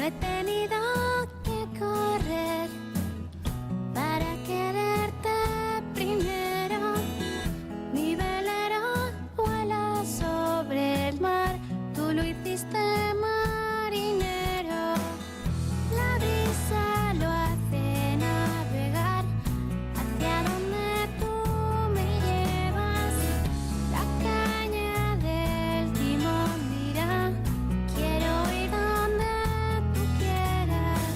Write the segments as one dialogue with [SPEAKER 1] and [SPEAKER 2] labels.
[SPEAKER 1] No he tenido que correr para quererte primero. Mi velero vuela sobre el mar, tú lo hiciste marinero. La brisa lo hace navegar hacia donde tú me llevas. La caña del timón dirá, quiero ir donde tú quieras.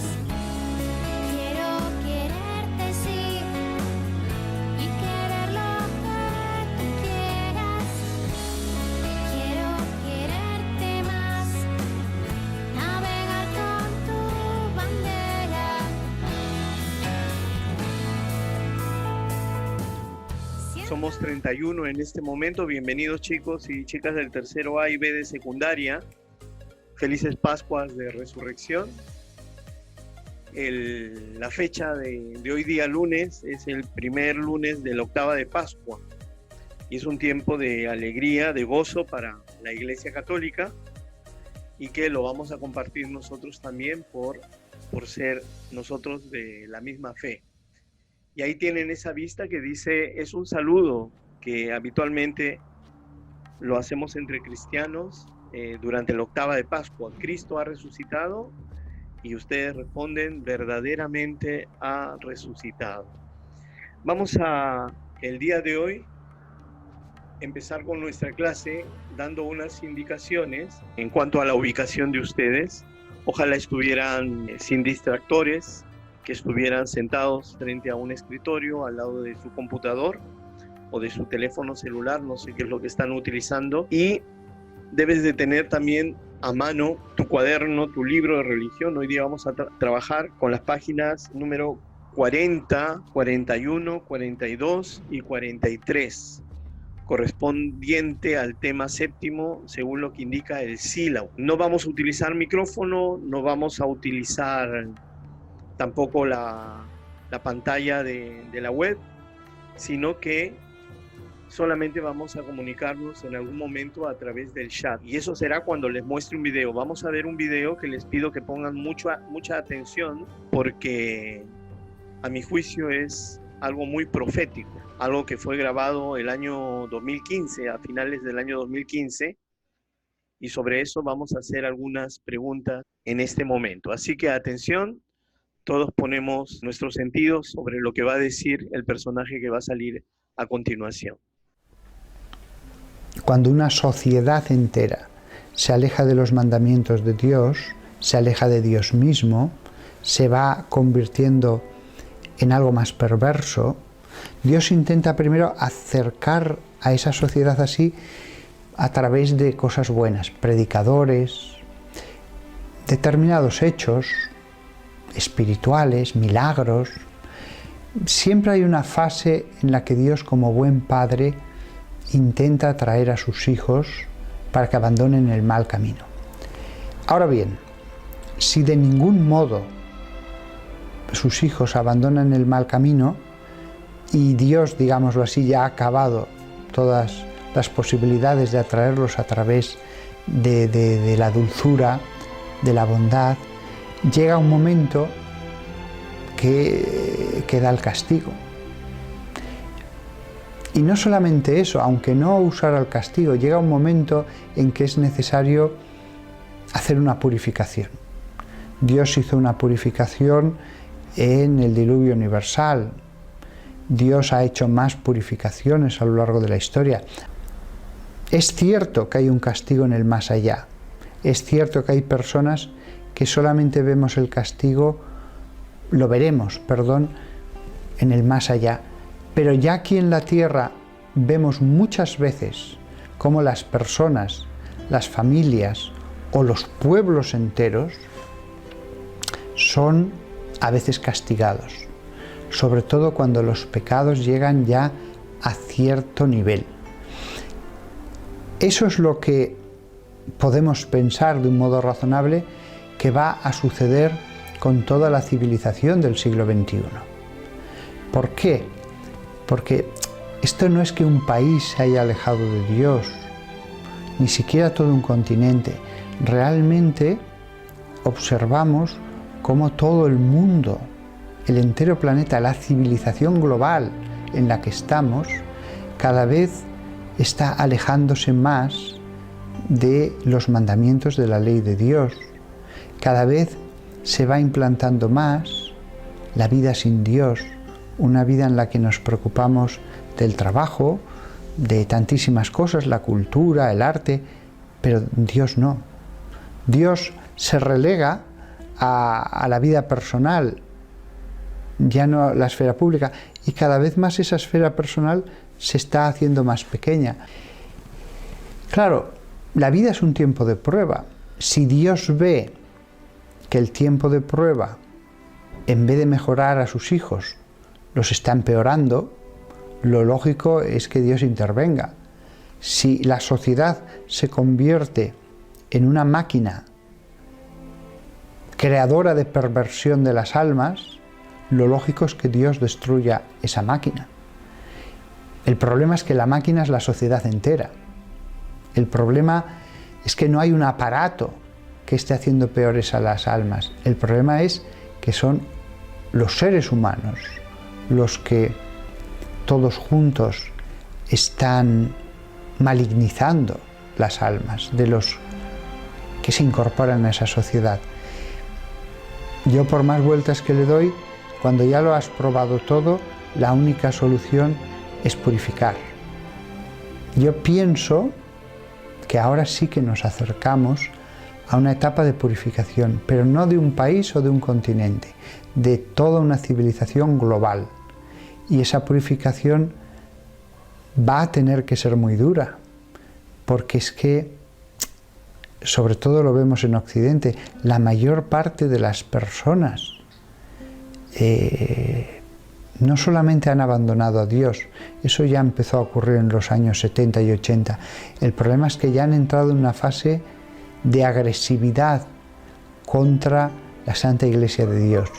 [SPEAKER 1] Quiero quererte sí y querer lo que tú quieras. Quiero quererte más, navegar con tu bandera.
[SPEAKER 2] Somos 31 en este momento. Bienvenidos chicos y chicas del tercero A y B de secundaria. Felices Pascuas de Resurrección. La fecha de hoy día lunes es el primer lunes de la octava de Pascua. Y es un tiempo de alegría, de gozo para la Iglesia Católica y que lo vamos a compartir nosotros también por ser nosotros de la misma fe. Y ahí tienen esa vista que dice, es un saludo que habitualmente lo hacemos entre cristianos durante la octava de Pascua. Cristo ha resucitado y ustedes responden, verdaderamente ha resucitado. Vamos a, el día de hoy, empezar con nuestra clase dando unas indicaciones en cuanto a la ubicación de ustedes. Ojalá estuvieran sin distractores, que estuvieran sentados frente a un escritorio al lado de su computador o de su teléfono celular, no sé qué es lo que están utilizando, y debes de tener también a mano tu cuaderno, tu libro de religión. Hoy día vamos a trabajar con las páginas número 40, 41, 42 y 43, correspondiente al tema séptimo, según lo que indica el sílabo. No vamos a utilizar micrófono, no vamos a utilizar tampoco la pantalla de la web, sino que solamente vamos a comunicarnos en algún momento a través del chat. Y eso será cuando les muestre un video. Vamos a ver un video que les pido que pongan mucha atención, porque a mi juicio es algo muy profético, algo que fue grabado el año 2015, a finales del año 2015, y sobre eso vamos a hacer algunas preguntas en este momento. Así que atención. Todos ponemos nuestros sentidos sobre lo que va a decir el personaje que va a salir a continuación.
[SPEAKER 3] Cuando una sociedad entera se aleja de los mandamientos de Dios, se aleja de Dios mismo, se va convirtiendo en algo más perverso, Dios intenta primero acercar a esa sociedad así a través de cosas buenas, predicadores, determinados hechos espirituales, milagros. Siempre hay una fase en la que Dios, como buen padre, intenta atraer a sus hijos para que abandonen el mal camino. Ahora bien, si de ningún modo sus hijos abandonan el mal camino y Dios, digámoslo así, ya ha acabado todas las posibilidades de atraerlos a través de la dulzura, de la bondad, llega un momento que da el castigo. Y no solamente eso, aunque no usara el castigo, llega un momento en que es necesario hacer una purificación. Dios hizo una purificación en el diluvio universal. Dios ha hecho más purificaciones a lo largo de la historia. Es cierto que hay un castigo en el más allá. Es cierto que hay personas que solamente vemos el castigo, lo veremos, en el más allá. Pero ya aquí en la tierra vemos muchas veces cómo las personas, las familias o los pueblos enteros son a veces castigados, sobre todo cuando los pecados llegan ya a cierto nivel. Eso es lo que podemos pensar de un modo razonable que va a suceder con toda la civilización del siglo XXI. ¿Por qué? Porque esto no es que un país se haya alejado de Dios, ni siquiera todo un continente. Realmente observamos cómo todo el mundo, el entero planeta, la civilización global en la que estamos, cada vez está alejándose más de los mandamientos de la ley de Dios. Cada vez se va implantando más la vida sin Dios, una vida en la que nos preocupamos del trabajo, de tantísimas cosas, la cultura, el arte, pero Dios no. Dios se relega a la vida personal, ya no a la esfera pública, y cada vez más esa esfera personal se está haciendo más pequeña. Claro, la vida es un tiempo de prueba. Si Dios ve que el tiempo de prueba, en vez de mejorar a sus hijos, los está empeorando, lo lógico es que Dios intervenga. Si la sociedad se convierte en una máquina creadora de perversión de las almas, lo lógico es que Dios destruya esa máquina. El problema es que la máquina es la sociedad entera. El problema es que no hay un aparato que esté haciendo peores a las almas. El problema es que son los seres humanos los que todos juntos están malignizando las almas de los que se incorporan a esa sociedad. Yo, por más vueltas que le doy, cuando ya lo has probado todo, la única solución es purificar. Yo pienso que ahora sí que nos acercamos a una etapa de purificación, pero no de un país o de un continente, de toda una civilización global. Y esa purificación va a tener que ser muy dura, porque es que, sobre todo lo vemos en Occidente, la mayor parte de las personas no solamente han abandonado a Dios, eso ya empezó a ocurrir en los años 70 y 80. El problema es que ya han entrado en una fase de agresividad contra la Santa Iglesia de Dios.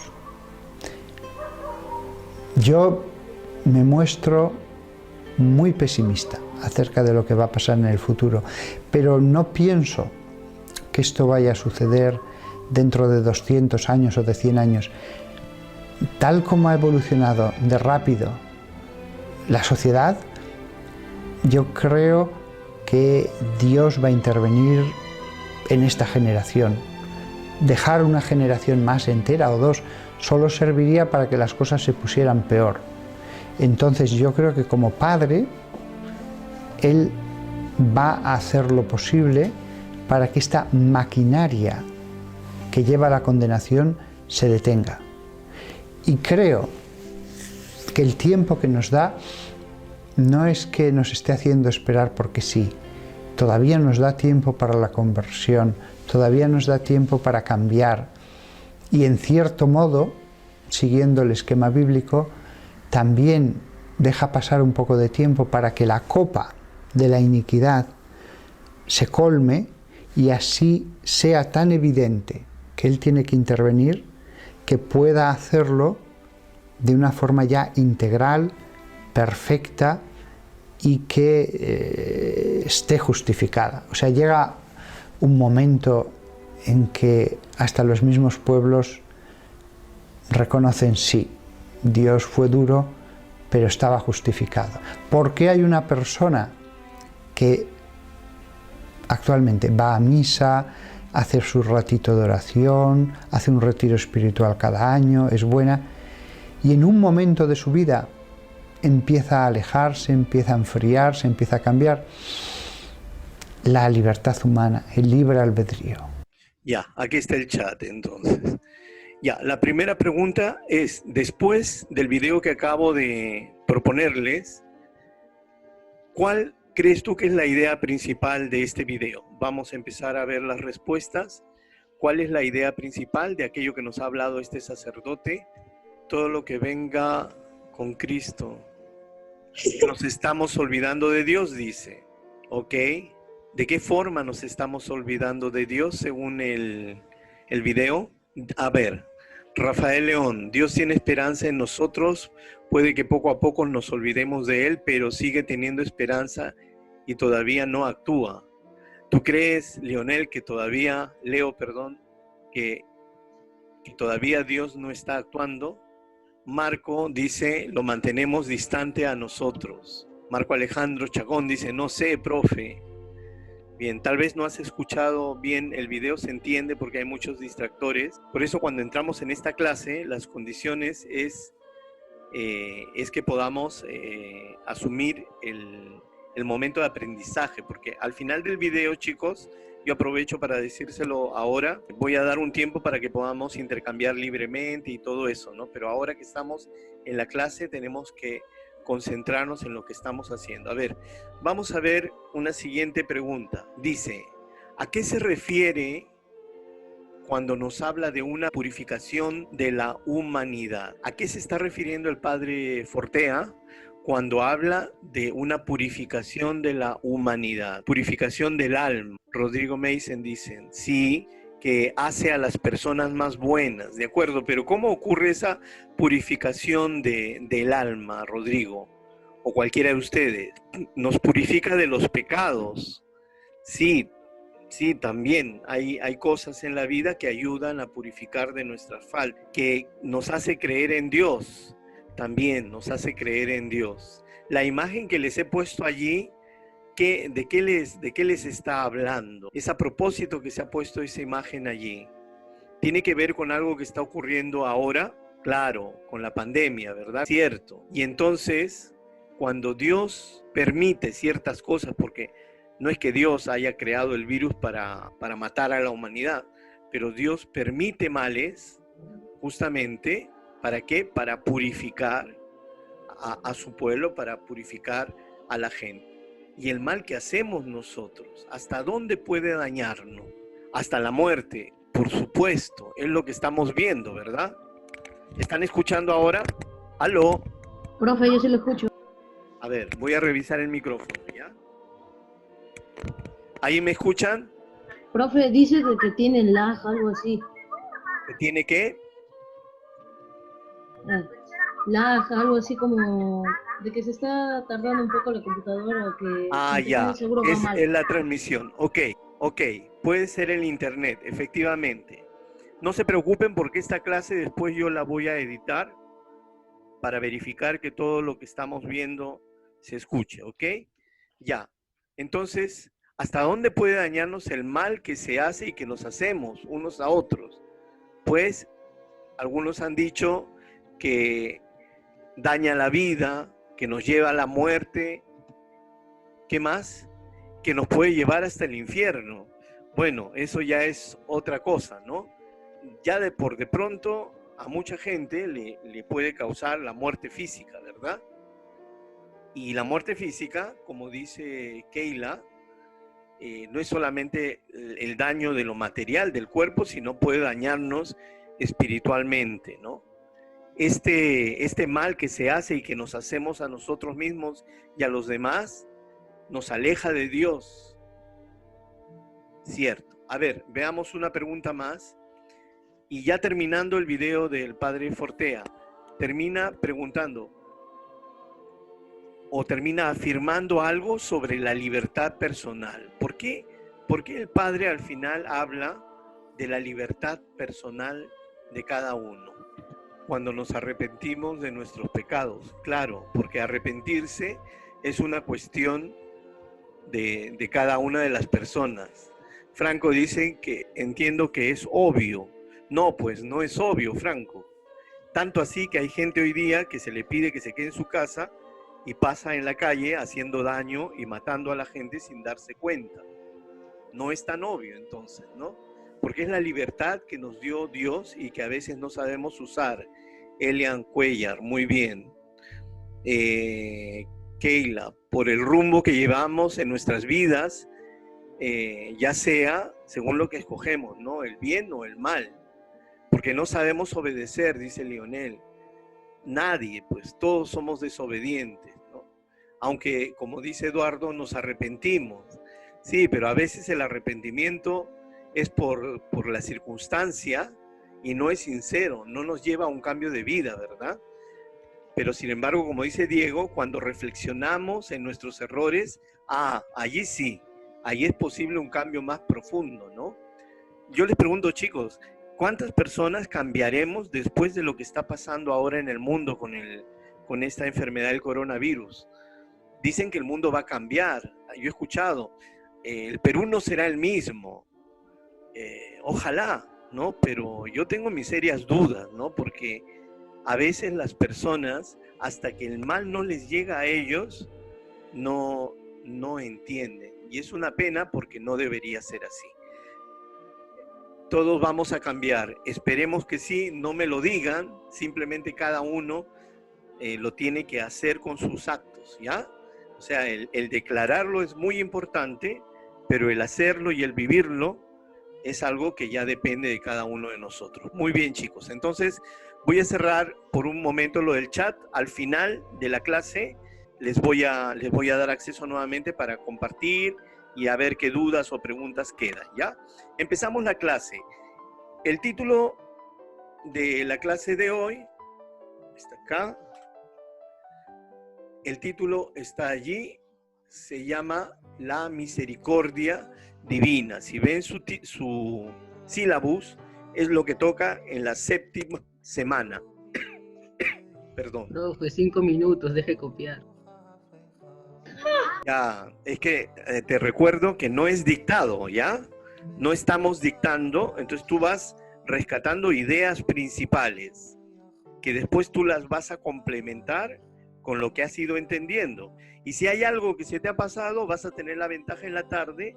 [SPEAKER 3] Yo me muestro muy pesimista acerca de lo que va a pasar en el futuro, pero no pienso que esto vaya a suceder dentro de 200 años o de 100 años. Tal como ha evolucionado de rápido la sociedad, yo creo que Dios va a intervenir en esta generación. Dejar una generación más entera o dos solo serviría para que las cosas se pusieran peor. Entonces yo creo que como padre, Él va a hacer lo posible para que esta maquinaria que lleva a la condenación se detenga. Y creo que el tiempo que nos da no es que nos esté haciendo esperar porque sí. Todavía nos da tiempo para la conversión, todavía nos da tiempo para cambiar. Y en cierto modo, siguiendo el esquema bíblico, también deja pasar un poco de tiempo para que la copa de la iniquidad se colme y así sea tan evidente que Él tiene que intervenir, que pueda hacerlo de una forma ya integral, perfecta y que esté justificada. O sea, llega un momento en que hasta los mismos pueblos reconocen, sí, Dios fue duro, pero estaba justificado. ¿Por qué hay una persona que actualmente va a misa, hace su ratito de oración, hace un retiro espiritual cada año, es buena, y en un momento de su vida empieza a alejarse, empieza a enfriarse, empieza a cambiar? La libertad humana, el libre albedrío.
[SPEAKER 2] Ya, aquí está el chat entonces. Ya, la primera pregunta es, después del video que acabo de proponerles, ¿cuál crees tú que es la idea principal de este video? Vamos a empezar a ver las respuestas. ¿Cuál es la idea principal de aquello que nos ha hablado este sacerdote? Todo lo que venga con Cristo. Nos estamos olvidando de Dios, dice. ¿Ok? ¿De qué forma nos estamos olvidando de Dios según el video? A ver, Rafael León, Dios tiene esperanza en nosotros, puede que poco a poco nos olvidemos de Él, pero sigue teniendo esperanza y todavía no actúa. ¿Tú crees, Leonel, que que todavía Dios no está actuando. Marco dice, lo mantenemos distante a nosotros. Marco Alejandro Chacón dice, no sé, profe. Bien, tal vez no has escuchado bien el video, se entiende porque hay muchos distractores. Por eso cuando entramos en esta clase, las condiciones es que podamos asumir el momento de aprendizaje, porque al final del video, chicos, yo aprovecho para decírselo ahora, voy a dar un tiempo para que podamos intercambiar libremente y todo eso, ¿no? Pero ahora que estamos en la clase tenemos que concentrarnos en lo que estamos haciendo. A ver, vamos a ver una siguiente pregunta. Dice, ¿a qué se refiere cuando nos habla de una purificación de la humanidad? ¿A qué se está refiriendo el padre Fortea cuando habla de una purificación de la humanidad? Purificación del alma. Rodrigo Mason dice, sí, que hace a las personas más buenas, ¿de acuerdo? Pero ¿cómo ocurre esa purificación del alma, Rodrigo? O cualquiera de ustedes. Nos purifica de los pecados. Sí, sí, también hay cosas en la vida que ayudan a purificar de nuestras faltas, que nos hace creer en Dios, también nos hace creer en Dios. La imagen que les he puesto allí, ¿de qué les está hablando? Es a propósito que se ha puesto esa imagen allí. ¿Tiene que ver con algo que está ocurriendo ahora? Claro, con la pandemia, ¿verdad? Cierto. Y entonces, cuando Dios permite ciertas cosas, porque no es que Dios haya creado el virus para matar a la humanidad, pero Dios permite males justamente, ¿para qué? Para purificar a su pueblo, para purificar a la gente. Y el mal que hacemos nosotros, ¿hasta dónde puede dañarnos? Hasta la muerte, por supuesto, es lo que estamos viendo, ¿verdad? ¿Están escuchando ahora? ¿Aló?
[SPEAKER 4] Profe, yo sí lo escucho.
[SPEAKER 2] A ver, voy a revisar el micrófono, ¿ya? ¿Ahí me escuchan?
[SPEAKER 4] Profe, dice que tiene lag, algo así.
[SPEAKER 2] ¿Que tiene qué?
[SPEAKER 4] Lag, algo así como de que se está tardando un poco la computadora o que
[SPEAKER 2] Ya,
[SPEAKER 4] seguro va mal.
[SPEAKER 2] es la transmisión. Ok, puede ser el internet, efectivamente. No se preocupen porque esta clase después yo la voy a editar para verificar que todo lo que estamos viendo se escuche, ¿ok? Ya, entonces, ¿hasta dónde puede dañarnos el mal que se hace y que nos hacemos unos a otros? Pues, algunos han dicho que daña la vida, que nos lleva a la muerte. ¿Qué más? Que nos puede llevar hasta el infierno. Bueno, eso ya es otra cosa, ¿no? Ya de pronto a mucha gente le puede causar la muerte física, ¿verdad? Y la muerte física, como dice Keila, no es solamente el daño de lo material del cuerpo, sino puede dañarnos espiritualmente, ¿no? Este mal que se hace y que nos hacemos a nosotros mismos y a los demás, nos aleja de Dios. Cierto. A ver, veamos una pregunta más. Y ya terminando el video del padre Fortea, termina preguntando o termina afirmando algo sobre la libertad personal. ¿Por qué el padre al final habla de la libertad personal de cada uno cuando nos arrepentimos de nuestros pecados? Claro, porque arrepentirse es una cuestión de cada una de las personas. Franco dice que entiendo que es obvio. No, pues no es obvio, Franco. Tanto así que hay gente hoy día que se le pide que se quede en su casa y pasa en la calle haciendo daño y matando a la gente sin darse cuenta. No es tan obvio entonces, ¿no? Porque es la libertad que nos dio Dios y que a veces no sabemos usar. Elian Cuellar, muy bien. Keila, por el rumbo que llevamos en nuestras vidas, ya sea según lo que escogemos, ¿no? El bien o el mal. Porque no sabemos obedecer, dice Lionel. Nadie, pues todos somos desobedientes, ¿no? Aunque, como dice Eduardo, nos arrepentimos. Sí, pero a veces el arrepentimiento es por la circunstancia y no es sincero, no nos lleva a un cambio de vida, ¿verdad? Pero sin embargo, como dice Diego, cuando reflexionamos en nuestros errores, allí sí, allí es posible un cambio más profundo, ¿no? Yo les pregunto, chicos, ¿Cuántas personas cambiaremos después de lo que está pasando ahora en el mundo con esta enfermedad del coronavirus? Dicen que el mundo va a cambiar. Yo he escuchado, el Perú no será el mismo. Ojalá, ¿no? Pero yo tengo mis serias dudas, ¿no? Porque a veces las personas, hasta que el mal no les llega a ellos, no entienden. Y es una pena porque no debería ser así. Todos vamos a cambiar. Esperemos que sí, no me lo digan. Simplemente cada uno lo tiene que hacer con sus actos, ¿ya? O sea, el declararlo es muy importante, pero el hacerlo y el vivirlo es algo que ya depende de cada uno de nosotros. Muy bien, chicos. Entonces, voy a cerrar por un momento lo del chat. Al final de la clase les voy a dar acceso nuevamente para compartir y a ver qué dudas o preguntas quedan, ¿ya? Empezamos la clase. El título de la clase de hoy está acá. El título está allí. Se llama La Misericordia Divina. Si ven su sílabus, es lo que toca en la 7ª semana. Perdón.
[SPEAKER 5] No, fue 5 minutos, deje copiar.
[SPEAKER 2] Ya, es que te recuerdo que no es dictado, ¿ya? No estamos dictando, entonces tú vas rescatando ideas principales, que después tú las vas a complementar con lo que has ido entendiendo. Y si hay algo que se te ha pasado, vas a tener la ventaja en la tarde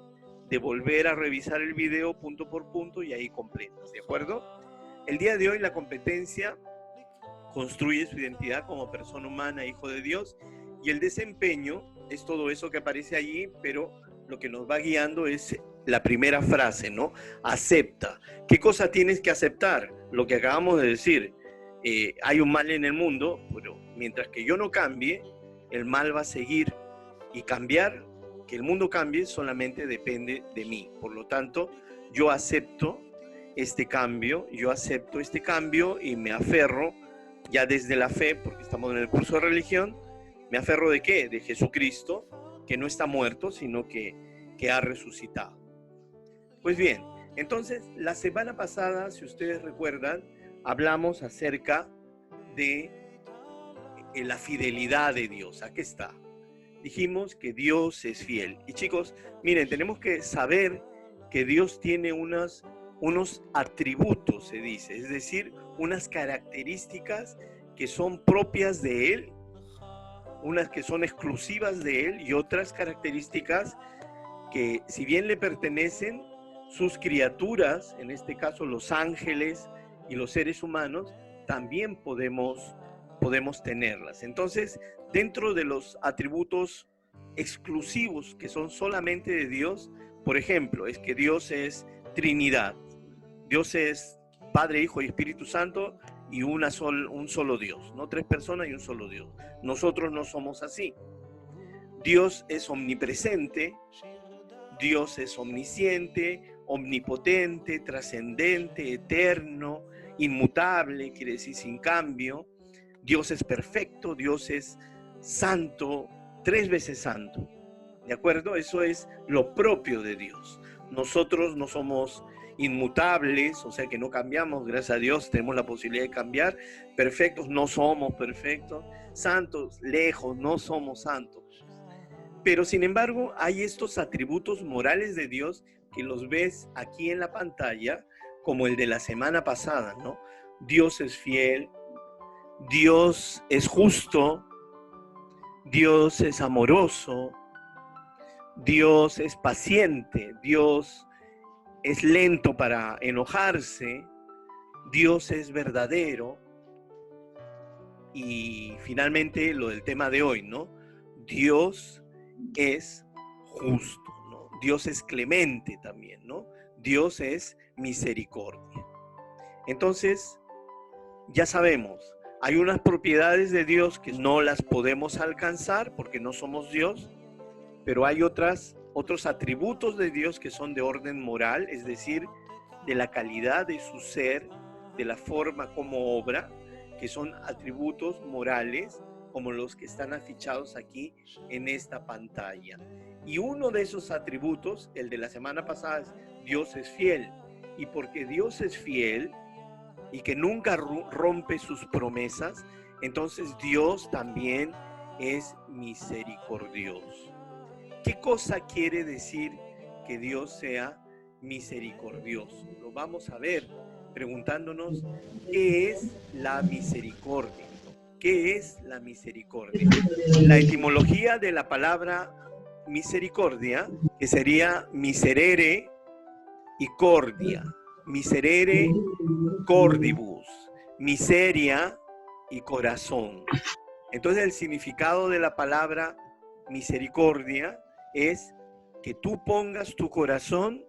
[SPEAKER 2] de volver a revisar el video punto por punto y ahí completas, ¿de acuerdo? El día de hoy la competencia construye su identidad como persona humana, hijo de Dios, y el desempeño es todo eso que aparece allí, pero lo que nos va guiando es la primera frase, ¿no? Acepta. ¿Qué cosa tienes que aceptar? Lo que acabamos de decir. Hay un mal en el mundo, pero mientras que yo no cambie, el mal va a seguir. Y cambiar, que el mundo cambie, solamente depende de mí. Por lo tanto, yo acepto este cambio y me aferro ya desde la fe, porque estamos en el curso de religión. ¿Me aferro de qué? De Jesucristo, que no está muerto, sino que ha resucitado. Pues bien, entonces, la semana pasada, si ustedes recuerdan, hablamos acerca de la fidelidad de Dios. Aquí está. Dijimos que Dios es fiel. Y chicos, miren, tenemos que saber que Dios tiene unos atributos, se dice, es decir, unas características que son propias de Él, unas que son exclusivas de Él y otras características que, si bien le pertenecen, sus criaturas, en este caso los ángeles y los seres humanos, también podemos tenerlas. Entonces, dentro de los atributos exclusivos que son solamente de Dios, por ejemplo, es que Dios es Trinidad. Dios es Padre, Hijo y Espíritu Santo y un solo Dios, no 3 personas y un solo Dios. Nosotros no somos así. Dios es omnipresente, Dios es omnisciente, omnipotente, trascendente, eterno, inmutable, quiere decir sin cambio. Dios es perfecto, Dios es santo, 3 veces santo. ¿De acuerdo? Eso es lo propio de Dios. Nosotros no somos inmutables, o sea que no cambiamos, gracias a Dios tenemos la posibilidad de cambiar. Perfectos, no somos perfectos. Santos, lejos, no somos santos. Pero sin embargo, hay estos atributos morales de Dios que los ves aquí en la pantalla, como el de la semana pasada, ¿no? Dios es fiel, Dios es justo, Dios es amoroso, Dios es paciente, Dios es lento para enojarse, Dios es verdadero. Y finalmente lo del tema de hoy, ¿no? Dios es justo, ¿no? Dios es clemente también, ¿no? Dios es misericordia. Entonces, ya sabemos, hay unas propiedades de Dios que no las podemos alcanzar porque no somos Dios, pero hay otros atributos de Dios que son de orden moral, es decir, de la calidad de su ser, de la forma como obra, que son atributos morales como los que están afichados aquí en esta pantalla. Y uno de esos atributos, el de la semana pasada, es Dios es fiel. Y porque Dios es fiel, y que nunca rompe sus promesas, entonces Dios también es misericordioso. ¿Qué cosa quiere decir que Dios sea misericordioso? Lo vamos a ver preguntándonos qué es la misericordia. ¿Qué es la misericordia? La etimología de la palabra misericordia, que sería miserere y cordia. Miserere cordibus, miseria y corazón. Entonces el significado de la palabra misericordia es que tú pongas tu corazón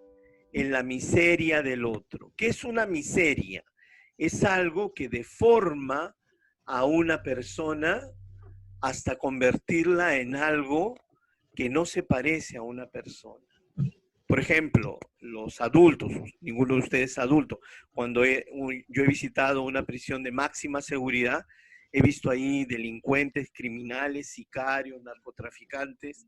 [SPEAKER 2] en la miseria del otro. ¿Qué es una miseria? Es algo que deforma a una persona hasta convertirla en algo que no se parece a una persona. Por ejemplo, los adultos, ninguno de ustedes es adulto. Cuando yo he visitado una prisión de máxima seguridad, he visto ahí delincuentes, criminales, sicarios, narcotraficantes,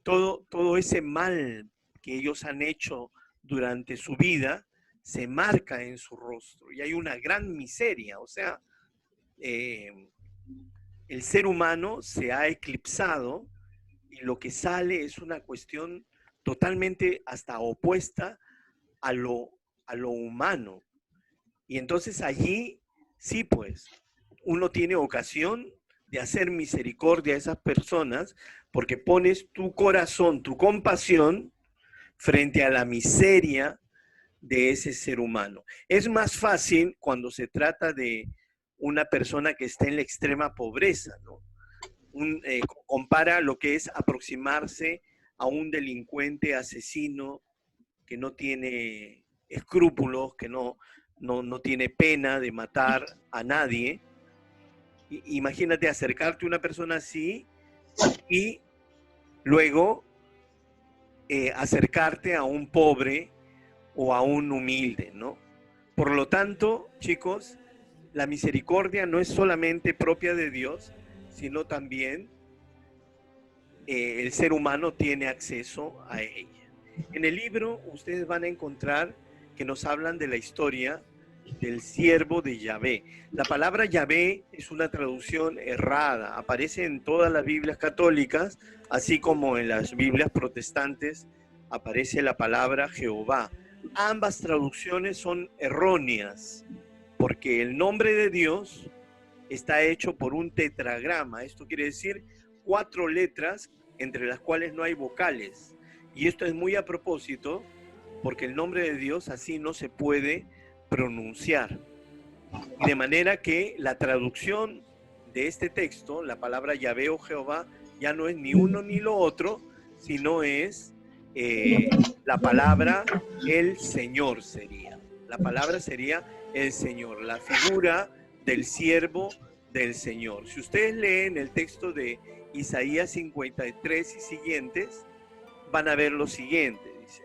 [SPEAKER 2] todo ese mal que ellos han hecho durante su vida se marca en su rostro y hay una gran miseria. O sea, el ser humano se ha eclipsado y lo que sale es una cuestión totalmente hasta opuesta a lo humano. Y entonces allí, sí, pues, uno tiene ocasión de hacer misericordia a esas personas porque pones tu corazón, tu compasión frente a la miseria de ese ser humano. Es más fácil cuando se trata de una persona que está en la extrema pobreza, ¿no? Compara lo que es aproximarse a un delincuente asesino que no tiene escrúpulos, que no tiene pena de matar a nadie. Imagínate acercarte a una persona así y luego acercarte a un pobre o a un humilde, ¿no? Por lo tanto, chicos, la misericordia no es solamente propia de Dios, sino también el ser humano tiene acceso a ella. En el libro ustedes van a encontrar que nos hablan de la historia del siervo de Yahvé. La palabra Yahvé es una traducción errada, aparece en todas las Biblias católicas, así como en las Biblias protestantes aparece la palabra Jehová. Ambas traducciones son erróneas, porque el nombre de Dios está hecho por un tetragrama. Esto quiere decir 4 letras entre las cuales no hay vocales. Y esto es muy a propósito, porque el nombre de Dios así no se puede pronunciar. Y de manera que la traducción de este texto, la palabra Yahvé o Jehová, ya no es ni uno ni lo otro, sino es la palabra el Señor sería. La palabra sería el Señor, la figura del siervo del Señor. Si ustedes leen el texto de Isaías 53 y siguientes, van a ver lo siguiente, dice,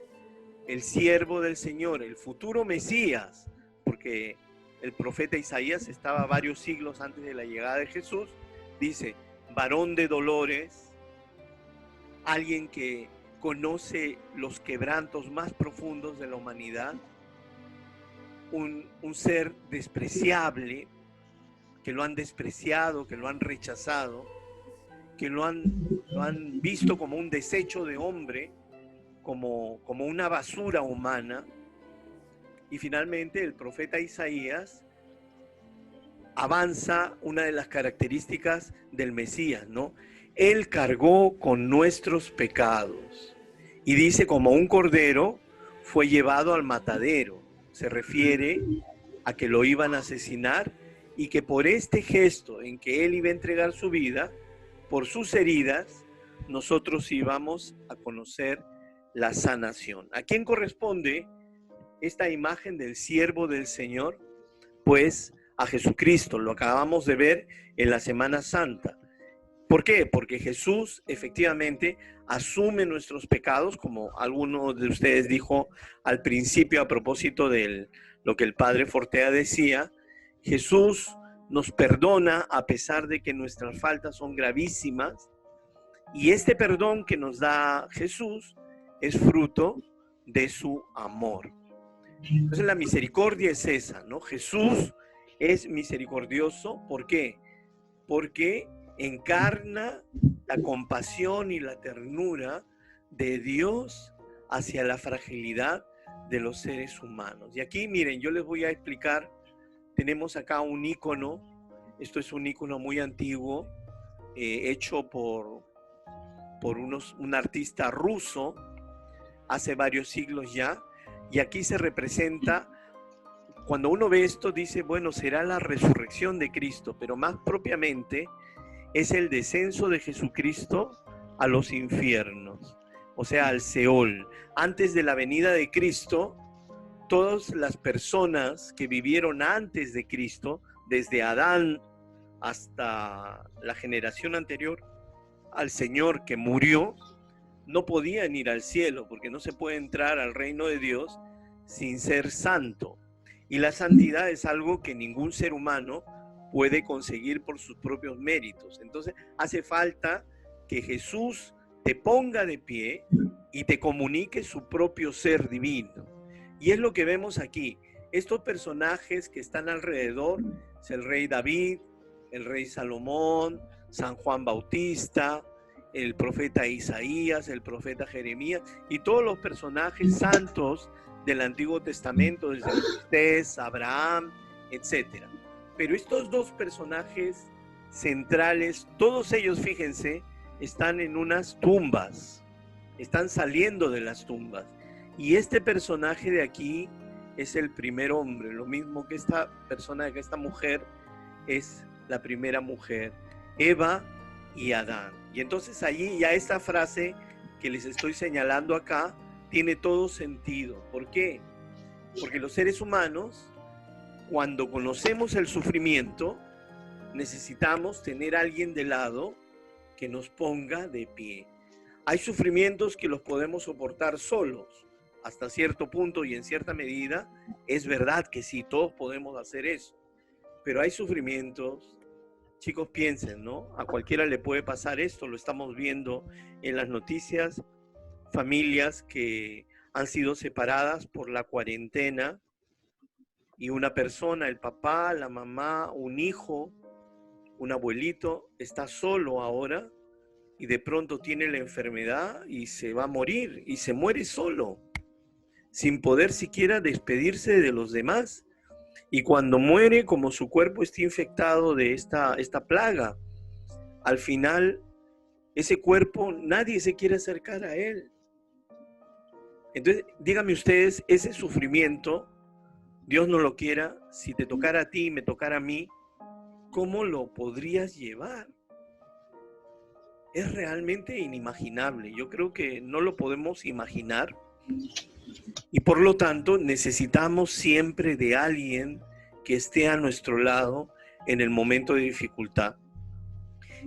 [SPEAKER 2] el siervo del Señor, el futuro Mesías, porque el profeta Isaías estaba varios siglos antes de la llegada de Jesús, dice, varón de dolores, alguien que conoce los quebrantos más profundos de la humanidad, un ser despreciable, que lo han despreciado, que lo han rechazado, que lo han visto como un desecho de hombre, como una basura humana. Y finalmente el profeta Isaías avanza una de las características del Mesías, ¿no? Él cargó con nuestros pecados. Y dice, como un cordero fue llevado al matadero. Se refiere a que lo iban a asesinar y que por este gesto en que él iba a entregar su vida, por sus heridas, nosotros íbamos a conocer la sanación. ¿A quién corresponde esta imagen del siervo del Señor? Pues a Jesucristo, lo acabamos de ver en la Semana Santa. ¿Por qué? Porque Jesús efectivamente asume nuestros pecados, como alguno de ustedes dijo al principio a propósito de lo que el padre Fortea decía. Jesús nos perdona a pesar de que nuestras faltas son gravísimas, y este perdón que nos da Jesús es fruto de su amor. Entonces la misericordia es esa, ¿no? Jesús es misericordioso. ¿Por qué? Porque encarna la compasión y la ternura de Dios hacia la fragilidad de los seres humanos. Y aquí, miren, yo les voy a explicar, tenemos acá un ícono, esto es un ícono muy antiguo, hecho por un artista ruso, hace varios siglos ya, y aquí se representa, cuando uno ve esto dice, bueno, será la resurrección de Cristo, pero más propiamente es el descenso de Jesucristo a los infiernos, o sea, al Seol. Antes de la venida de Cristo, todas las personas que vivieron antes de Cristo, desde Adán hasta la generación anterior al Señor que murió, no podían ir al cielo, porque no se puede entrar al reino de Dios sin ser santo. Y la santidad es algo que ningún ser humano puede conseguir por sus propios méritos. Entonces hace falta que Jesús te ponga de pie y te comunique su propio ser divino. Y es lo que vemos aquí. Estos personajes que están alrededor, es el rey David, el rey Salomón, San Juan Bautista, el profeta Isaías, el profeta Jeremías y todos los personajes santos del Antiguo Testamento, desde Moisés, Abraham, etc. Pero estos dos personajes centrales, todos ellos, fíjense, están en unas tumbas, están saliendo de las tumbas. Y este personaje de aquí es el primer hombre, lo mismo que esta persona, que esta mujer es la primera mujer, Eva y Adán. Y entonces allí ya esta frase que les estoy señalando acá tiene todo sentido. ¿Por qué? Porque los seres humanos, cuando conocemos el sufrimiento, necesitamos tener a alguien de lado que nos ponga de pie. Hay sufrimientos que los podemos soportar solos, hasta cierto punto y en cierta medida, es verdad que sí, todos podemos hacer eso. Pero hay sufrimientos, chicos, piensen, ¿no? A cualquiera le puede pasar esto, lo estamos viendo en las noticias, familias que han sido separadas por la cuarentena y una persona, el papá, la mamá, un hijo, un abuelito, está solo ahora y de pronto tiene la enfermedad y se va a morir y se muere solo, sin poder siquiera despedirse de los demás. Y cuando muere, como su cuerpo está infectado de esta plaga, al final ese cuerpo nadie se quiere acercar a él. Entonces, díganme ustedes, ese sufrimiento, Dios no lo quiera, si te tocara a ti y me tocara a mí, ¿cómo lo podrías llevar? Es realmente inimaginable. Yo creo que no lo podemos imaginar. Y por lo tanto necesitamos siempre de alguien que esté a nuestro lado en el momento de dificultad.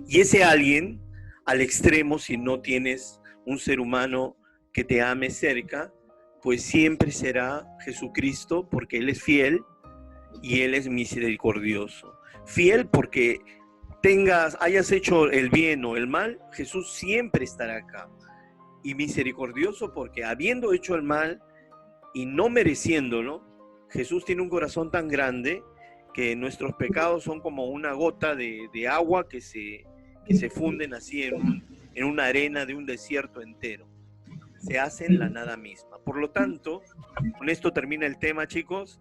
[SPEAKER 2] Y ese alguien, al extremo, si no tienes un ser humano que te ame cerca, pues siempre será Jesucristo, porque Él es fiel y Él es misericordioso. Fiel porque hayas hecho el bien o el mal, Jesús siempre estará acá. Y misericordioso porque habiendo hecho el mal y no mereciéndolo, Jesús tiene un corazón tan grande que nuestros pecados son como una gota de agua que se funden así en una arena de un desierto entero. Se hacen la nada misma. Por lo tanto, con esto termina el tema, chicos.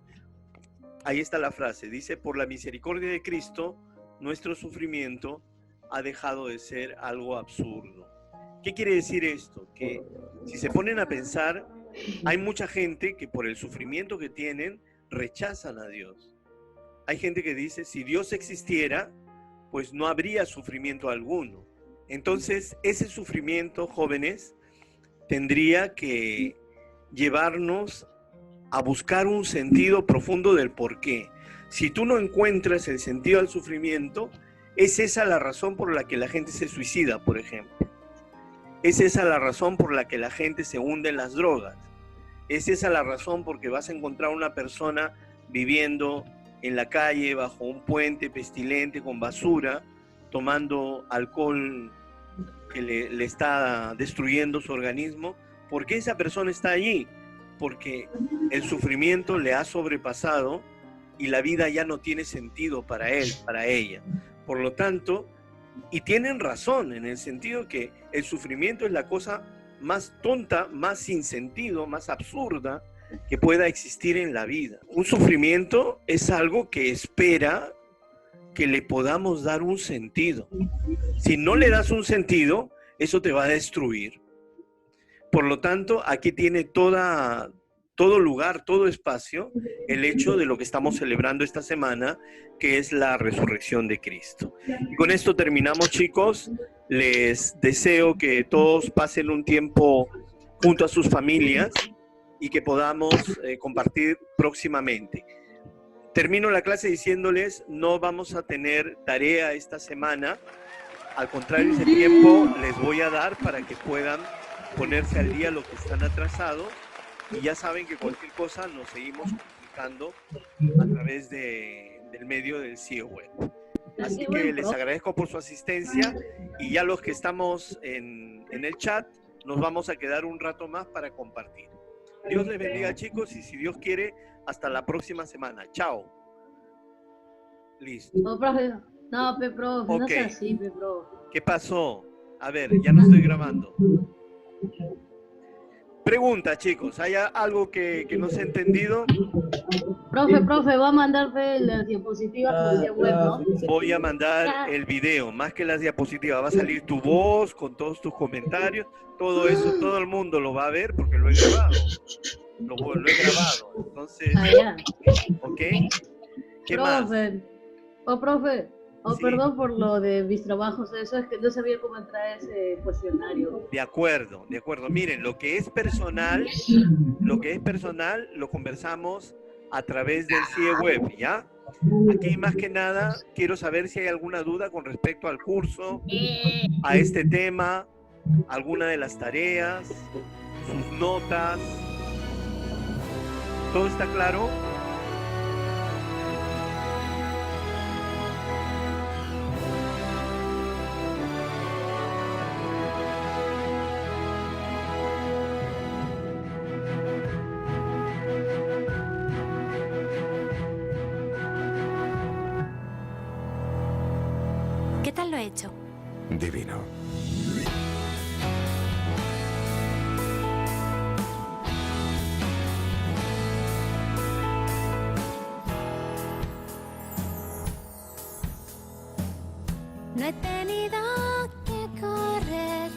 [SPEAKER 2] Ahí está la frase. Dice, por la misericordia de Cristo, nuestro sufrimiento ha dejado de ser algo absurdo. ¿Qué quiere decir esto? Que si se ponen a pensar, hay mucha gente que por el sufrimiento que tienen rechazan a Dios. Hay gente que dice, si Dios existiera, pues no habría sufrimiento alguno. Entonces, ese sufrimiento, jóvenes, tendría que llevarnos a buscar un sentido profundo del porqué. Si tú no encuentras el sentido al sufrimiento, es esa la razón por la que la gente se suicida, por ejemplo. Es esa la razón por la que la gente se hunde en las drogas. Es esa la razón porque vas a encontrar una persona viviendo en la calle, bajo un puente pestilente, con basura, tomando alcohol que le está destruyendo su organismo. ¿Por qué esa persona está allí? Porque el sufrimiento le ha sobrepasado y la vida ya no tiene sentido para él, para ella. Por lo tanto, y tienen razón en el sentido que el sufrimiento es la cosa más tonta, más sin sentido, más absurda que pueda existir en la vida. Un sufrimiento es algo que espera que le podamos dar un sentido. Si no le das un sentido, eso te va a destruir. Por lo tanto, aquí tiene todo lugar, todo espacio, el hecho de lo que estamos celebrando esta semana, que es la resurrección de Cristo. Y con esto terminamos, chicos. Les deseo que todos pasen un tiempo junto a sus familias y que podamos compartir próximamente. Termino la clase diciéndoles, no vamos a tener tarea esta semana. Al contrario, ese tiempo les voy a dar para que puedan ponerse al día lo que están atrasados. Y ya saben que cualquier cosa nos seguimos comunicando a través del medio del CIE Web. Así que les agradezco por su asistencia y ya los que estamos en el chat nos vamos a quedar un rato más para compartir. Dios les bendiga, chicos, y si Dios quiere, hasta la próxima semana. Chao. Listo.
[SPEAKER 4] No, profe. No, profe, no
[SPEAKER 2] Ok.
[SPEAKER 4] sea así, profe.
[SPEAKER 2] ¿Qué pasó? A ver, ya no estoy grabando. Pregunta, chicos, ¿hay algo que no se ha entendido?
[SPEAKER 4] Profe, va a mandar las diapositivas por vía web, ¿no?
[SPEAKER 2] Voy a mandar el video, más que las diapositivas. Va a salir tu voz con todos tus comentarios. Todo eso, todo el mundo lo va a ver porque lo he grabado. Lo he grabado. Entonces,
[SPEAKER 4] Ya.
[SPEAKER 2] ¿ok? ¿Qué más?
[SPEAKER 4] Profe.
[SPEAKER 2] Sí.
[SPEAKER 4] Perdón por lo de mis trabajos, eso es que no sabía cómo entrar a ese cuestionario.
[SPEAKER 2] De acuerdo. Miren, lo que es personal lo conversamos a través del CIE Web, ¿ya? Aquí más que nada quiero saber si hay alguna duda con respecto al curso, a este tema, alguna de las tareas, sus notas. ¿Todo está claro?
[SPEAKER 1] ¿Qué tal lo he hecho?
[SPEAKER 6] Divino.
[SPEAKER 1] No he tenido que correr